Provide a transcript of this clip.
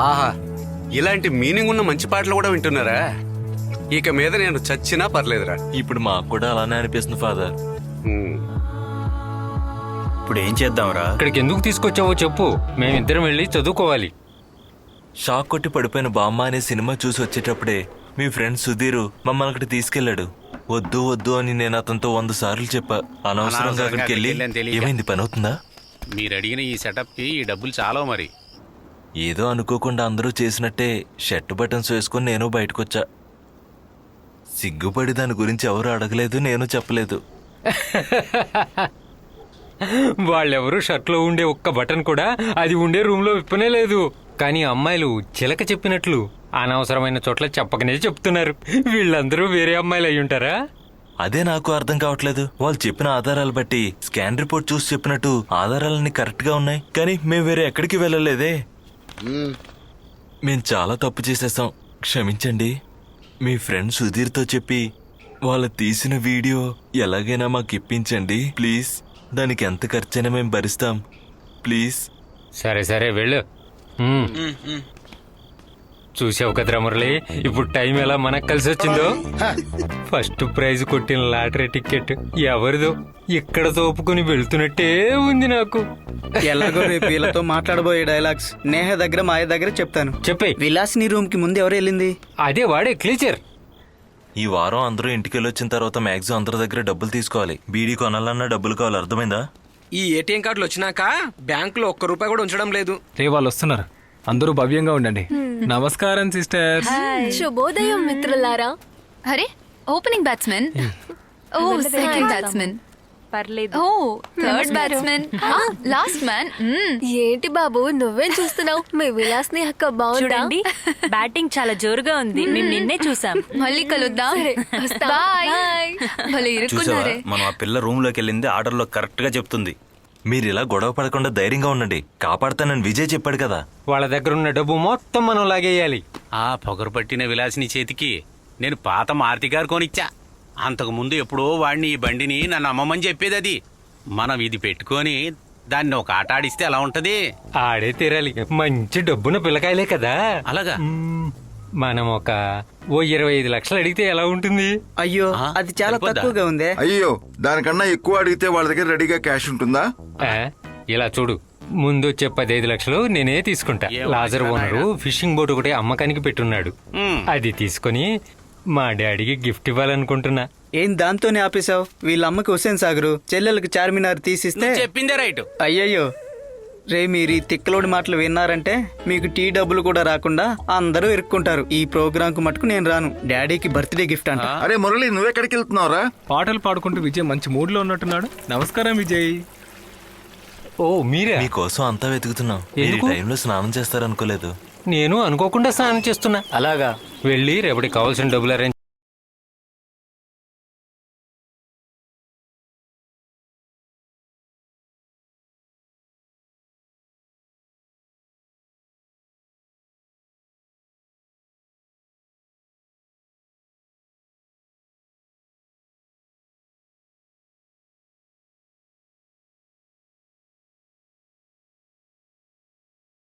ఆహా, ఇలాంటి మీనింగ్ ఉన్న మంచి పాటలు కూడా వింటున్నారా? ఇక మీద నేను చచ్చినా పర్లేదురా. ఇప్పుడు మాకు కూడా అలానే అనిపిస్తుంది ఫాదర్. ఉమ్. ఇప్పుడు ఏం చేద్దాంరా? ఇక్కడికి ఎందుకు తీసుకొచ్చావో చెప్పు, మేమిద్దరం వెళ్ళి చదువుకోవాలి. షాక్ కొట్టి పడిపోయిన బామ్మ అనే సినిమా చూసి వచ్చేటప్పుడే మీ ఫ్రెండ్ సుధీర్ మమ్మల్ని అక్కడికి తీసుకెళ్లాడు. వద్దు వద్దు అని నేను అతనితో 100 సార్లు చెప్పా. అనవసరంగా అక్కడికి వెళ్ళి ఏమైంది, పని అవుతుందా? మీరు అడిగిన ఈ సెటప్ కి ఈ డబ్బులు చాలా మరి. ఏదో అనుకోకుండా అందరూ చేసినట్టే షర్ట్ బటన్స్ వేసుకుని నేను బయటకొచ్చా. సిగ్గుపడి దాని గురించి ఎవరు అడగలేదు, నేను చెప్పలేదు. వాళ్ళెవరూ షర్ట్లో ఉండే ఒక్క బటన్ కూడా అది ఉండే రూమ్ లో విప్పనే లేదు. కానీ అమ్మాయిలు చిలక చెప్పినట్లు అనవసరమైన చోట్ల చెప్పకనే చెప్తున్నారు. వీళ్ళందరూ వేరే అమ్మాయిలు అయి ఉంటారా? అదే నాకు అర్థం కావట్లేదు. వాళ్ళు చెప్పిన ఆధారాలు బట్టి స్కాన్ రిపోర్ట్ చూసి చెప్పినట్టు ఆధారాలన్నీ కరెక్ట్ గా ఉన్నాయి, కానీ మేము వేరే ఎక్కడికి వెళ్ళలేదే. మేం చాలా తప్పు చేసేసాం, క్షమించండి. మీ ఫ్రెండ్ సుధీర్తో చెప్పి వాళ్ళు తీసిన వీడియో ఎలాగైనా మాకు ఇప్పించండి ప్లీజ్. దానికి ఎంత ఖర్చైనా మేము భరిస్తాం ప్లీజ్. సరే సరే వెళ్ళు. చూసావు కదరా మురళి, ఇప్పుడు టైం ఎలా మనకు కలిసి వచ్చిందో. ఫస్ట్ ప్రైజ్ కొట్టిన లాటరీ టికెట్ ఎవరిదో ఇక్కడ తోపుకుని వెళ్తున్నట్టే ఉంది నాకు. ఎలాగో రేపు వీళ్ళతో మాట్లాడబోయే డైలాగ్స్ నేహ దగ్గర మాయ దగ్గర చెప్తాను. చెప్పే. విలాసిని రూమ్ కి ముందు ఎవరు వెళ్ళింది? అదే వాడే క్లీచర్. ఈ వారం అందరూ ఇంటికి వెళ్ళొచ్చిన తర్వాత మ్యాక్సిమం అందరి దగ్గర డబ్బులు తీసుకోవాలి. బీడీ కొనాలన్నా డబ్బులు కావాలి, అర్థమైందా? ఈ ఏటీఎం కార్డులు వచ్చినాక బ్యాంకులో ₹1 కూడా ఉంచడం లేదు. రే వాళ్ళు వస్తున్నారు, అందరూ భవ్యంగా ఉండండి. నమస్కారం సిస్టర్. శుభోదయం మిత్రులారా. అరే, ఓపెనింగ్ బ్యాట్స్మెన్. ఓ, సెకండ్ బ్యాట్స్మెన్. పర్లేదు. ఓ, థర్డ్ బ్యాట్స్మెన్. Last man. ఏంటి బాబు నువ్వేం చూస్తున్నావు? మీ విలాస్ని అక్క బాగుందా? చూడండి, బ్యాటింగ్ చాలా జోరుగా ఉంది. మేము నిన్నే చూసాం. మళ్ళీ కలుద్దాం. బాయ్. భలే చూసావా, ఇరుక్కున్నారే. మనం ఆ పిల్ల రూమ్ లోకి వెళ్ళింది ఆర్డర్ లో కరెక్ట్ గా చెప్తుంది. మీరు ఇలా గొడవ పడకుండా ధైర్యంగా ఉండండి, కాపాడతానని విజయ్ చెప్పాడు కదా. వాళ్ళ దగ్గర ఉన్న డబ్బు మొత్తం మనం లాగేయాలి. ఆ పొగరు పట్టిన విలాసిని చేతికి నేను పాత మారుతి గారు కొనిచ్చా. అంతకు ముందు ఎప్పుడో వాడిని ఈ బండిని నన్ను అమ్మమని చెప్పేది. అది మనం ఇది పెట్టుకొని దాన్ని ఒక ఆట ఆడిస్తే ఎలా ఉంటది? ఆడే తీరాలి. మంచి డబ్బున పిల్లకాయలే కదా. అలాగా? మనం ఒక 25 లక్షలు అడిగితే ఎలా ఉంటుంది? అయ్యో, ఆ, అది చాలా సరిపోద్దా? తక్కువగా ఉందే. అయ్యో, దానికన్నా ఎక్కువ అడిగితే వాళ్ళ దగ్గర రెడీగా క్యాష్ ఉంటుందా? ఆ, ఇలా చూడు, ముందు వచ్చే 15 లక్షలు నేనే తీసుకుంటా. లాజర్ ఓనరు ఫిషింగ్ బోట్ ఒకటి అమ్మకానికి పెట్టున్నాడు. అది తీసుకొని మా డాడీకి గిఫ్ట్ ఇవ్వాలనుకుంటున్నా. ఏం దాంతోనే ఆపేశావు? వీళ్ళ అమ్మకి హుస్సేన్ సాగరు, చెల్లెలకు చార్మినార్ తీసిస్తే చెప్పిందే రైట్. అయ్యయ్యో రే, మీరు ఈ తిక్కలోడి మాటలు విన్నారంటే మీకు టీ డబ్బులు కూడా రాకుండా అందరూ ఇరుక్కుంటారు. ఈ ప్రోగ్రామ్ కు మటుకు నేను రాను. డాడీకి బర్త్డే గిఫ్ట్ అంట. అరే మురళి, నువ్వెక్కడికి వెళ్తున్నావురా? పాటలు పాడుకుంటూ విజయ్ మంచి మూడ్ లో ఉన్నట్టున్నాడు. నమస్కారం విజయ్. ఓ మీరే? మీకోసం అంతా వెతుకుతున్నాం. మీరు ఈ ఎందుకు? టైంలో స్నానం చేస్తారనుకోలేదు. నేను అనుకోకుండా స్నానం చేస్తున్నా. అలాగా? వెళ్ళి రేపటికి కావాల్సిన డబ్బులు అరేంజ్